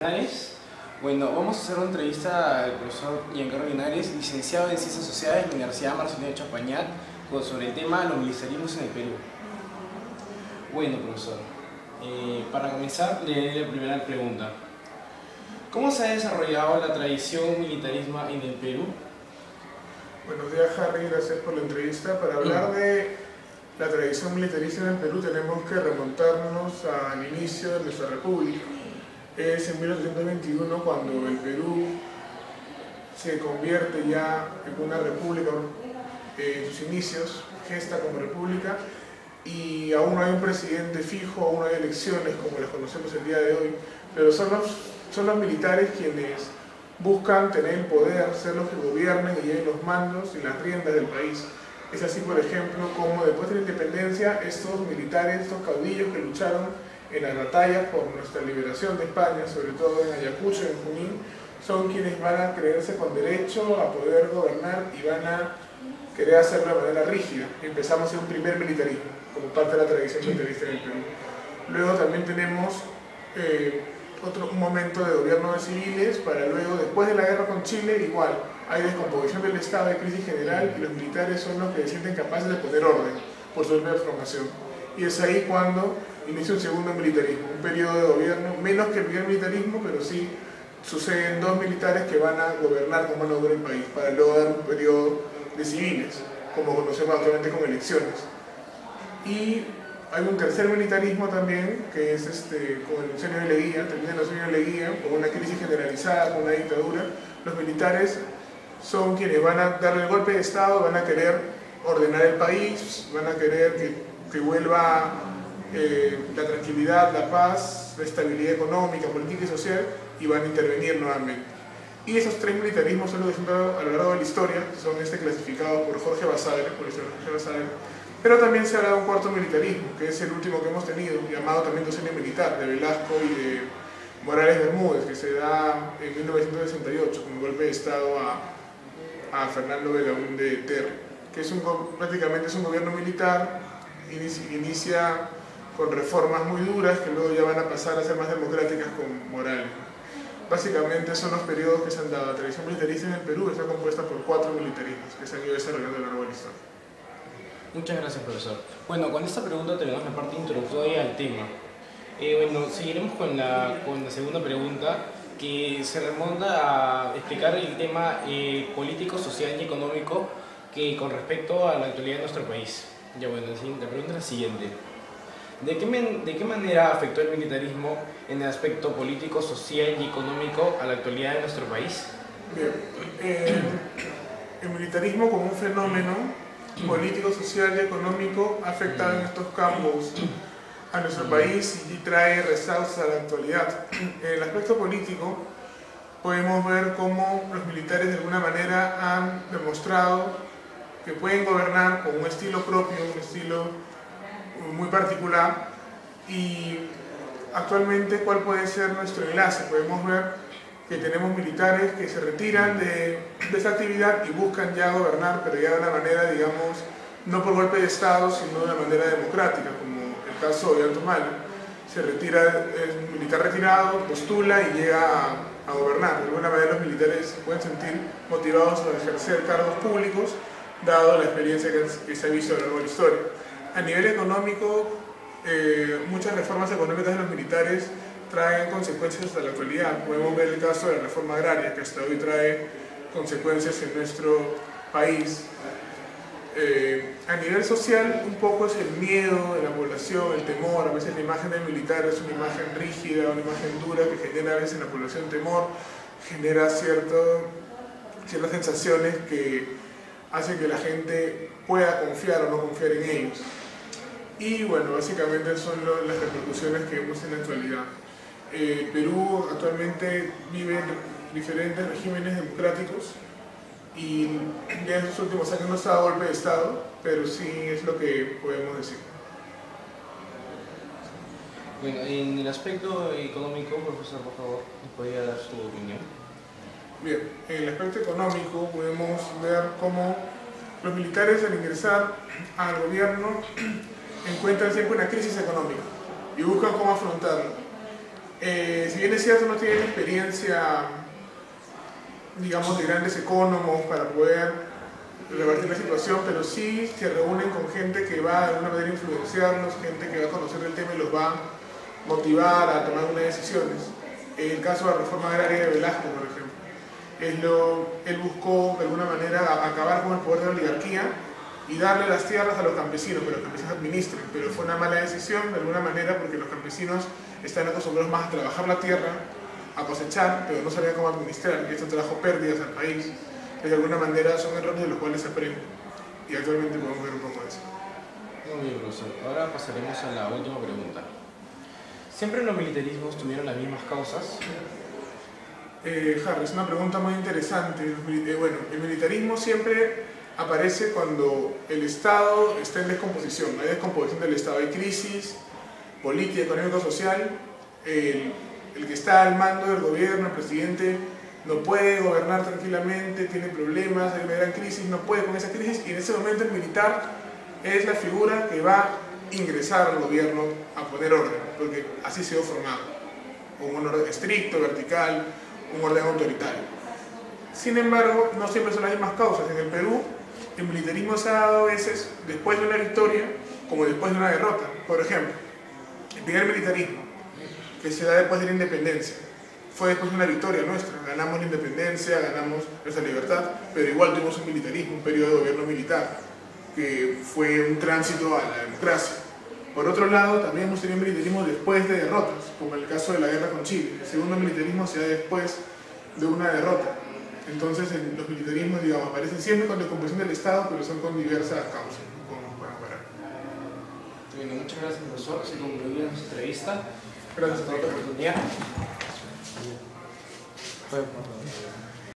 Linares. Bueno, vamos a hacer una entrevista al profesor Giancarlo Linares, licenciado en Ciencias Sociales de la Universidad Marcelino de Champañat, sobre el tema los militarismos en el Perú. Bueno, profesor, para comenzar, le haré la primera pregunta. ¿Cómo se ha desarrollado la tradición militarista en el Perú? Buenos días, Harry, gracias por la entrevista. Para hablar de la tradición militarista en el Perú tenemos que remontarnos al inicio de nuestra república. Es en 1821 cuando el Perú se convierte ya en una república, en sus inicios, gesta como república, y aún no hay un presidente fijo, aún no hay elecciones como las conocemos el día de hoy, pero son los militares quienes buscan tener el poder, ser los que gobiernen y lleven los mandos y las riendas del país. Es así, por ejemplo, como después de la independencia, estos militares, estos caudillos que lucharon en las batallas por nuestra liberación de España, sobre todo en Ayacucho, en Junín, son quienes van a creerse con derecho a poder gobernar y van a querer hacerlo de manera rígida. Empezamos en un primer militarismo, como parte de la tradición militarista en el Perú. Luego también tenemos un momento de gobierno de civiles, para luego, después de la guerra con Chile, igual, hay descomposición del Estado, hay crisis general, y los militares son los que se sienten capaces de poner orden por su propia formación. Y es ahí cuando inicia un segundo militarismo, un periodo de gobierno, menos que el primer militarismo, pero sí suceden dos militares que van a gobernar con mano dura el país, para luego dar un periodo de civiles, como conocemos actualmente con elecciones. Y hay un tercer militarismo también, que es con el Eugenio de Leguía, termina el Eugenio de Leguía, con una crisis generalizada, con una dictadura. Los militares son quienes van a darle el golpe de Estado, van a querer ordenar el país, van a querer que vuelva la tranquilidad, la paz, la estabilidad económica, política y social, y van a intervenir nuevamente. Y esos tres militarismos son los que a lo largo de la historia, son clasificados por Jorge Basadre, por el historiador Jorge Basadre. Pero también se ha dado un cuarto militarismo, que es el último que hemos tenido, llamado también docenio militar, de Velasco y de Morales Bermúdez, que se da en 1968 con el golpe de Estado a Fernando Belaúnde Terry, que prácticamente es un gobierno militar, inicia con reformas muy duras que luego ya van a pasar a ser más democráticas con Morales. Básicamente son los periodos que se han dado. La tradición militarista en el Perú está compuesta por 4 militarismos que se han ido desarrollando a lo largo de la historia. Muchas gracias, profesor. Bueno, con esta pregunta terminamos la parte introductoria al tema. Bueno, seguiremos con la segunda pregunta, que se remonta a explicar el tema político, social y económico con respecto a la actualidad de nuestro país. Ya bueno, la pregunta es la siguiente. ¿De qué manera afectó el militarismo en el aspecto político, social y económico a la actualidad de nuestro país? Bien, el militarismo como un fenómeno político, social y económico ha afectado en estos campos a nuestro país y trae rezagos a la actualidad. En el aspecto político podemos ver cómo los militares de alguna manera han demostrado que pueden gobernar con un estilo propio, un estilo muy particular, y actualmente ¿cuál puede ser nuestro enlace? Podemos ver que tenemos militares que se retiran de esa actividad y buscan ya gobernar, pero ya de una manera, digamos, no por golpe de Estado, sino de una manera democrática, como el caso de Alto Mala. Se retira, es un militar retirado, postula y llega a gobernar. De alguna manera los militares se pueden sentir motivados a ejercer cargos públicos, dado la experiencia que se ha visto a lo largo de la historia. A nivel económico, muchas reformas económicas de los militares traen consecuencias hasta la actualidad. Podemos ver el caso de la reforma agraria, que hasta hoy trae consecuencias en nuestro país. A nivel social, un poco es el miedo de la población, el temor. A veces la imagen del militar es una imagen rígida, una imagen dura, que genera a veces en la población temor, genera ciertas sensaciones que hacen que la gente pueda confiar o no confiar en ellos. Y bueno, básicamente son las repercusiones que vemos en la actualidad. Perú actualmente vive diferentes regímenes democráticos y ya en estos últimos años no se ha dado golpe de Estado, pero sí es lo que podemos decir. Bueno, en el aspecto económico, profesor, por favor, ¿nos podría dar su opinión? Bien, en el aspecto económico podemos ver cómo los militares al ingresar al gobierno encuentran siempre una crisis económica y buscan cómo afrontarla. Si bien es cierto, no tienen experiencia, digamos, de grandes economos para poder revertir la situación, pero sí se reúnen con gente que va de alguna manera a influenciarlos, gente que va a conocer el tema y los va a motivar a tomar unas decisiones. En el caso de la reforma agraria de Velasco, por ejemplo, él buscó de alguna manera acabar con el poder de la oligarquía y darle las tierras a los campesinos, que los campesinos administren, pero fue una mala decisión de alguna manera porque los campesinos están acostumbrados más a trabajar la tierra, a cosechar, pero no sabían cómo administrar, y esto trajo pérdidas al país. De alguna manera son errores de los cuales se aprende, y actualmente podemos ver un poco de eso. Muy bien, profesor. Ahora pasaremos a la última pregunta. ¿Siempre los militarismos tuvieron las mismas causas? Harry, es una pregunta muy interesante. Bueno, el militarismo siempre aparece cuando el Estado está en descomposición. Hay descomposición del Estado, hay crisis política, económica, social. El que está al mando del gobierno, el presidente, no puede gobernar tranquilamente, tiene problemas, hay una gran crisis, no puede con esa crisis, y en ese momento el militar es la figura que va a ingresar al gobierno a poner orden, porque así se ha formado, con un orden estricto, vertical, un orden autoritario. Sin embargo, no siempre son las mismas causas. En el Perú, el militarismo se ha dado a veces después de una victoria como después de una derrota. Por ejemplo, el primer militarismo, que se da después de la independencia, fue después de una victoria nuestra. Ganamos la independencia, ganamos nuestra libertad, pero igual tuvimos un militarismo, un periodo de gobierno militar, que fue un tránsito a la democracia. Por otro lado, también hemos tenido militarismo después de derrotas, como el caso de la guerra con Chile. El segundo militarismo se da después de una derrota. Entonces, los militarismos, digamos, aparecen siempre con descomposición del Estado, pero son con diversas causas, como pueden parar. Bueno, muchas gracias, profesor. Se concluyó nuestra entrevista. Gracias Hasta a otra todos. oportunidad.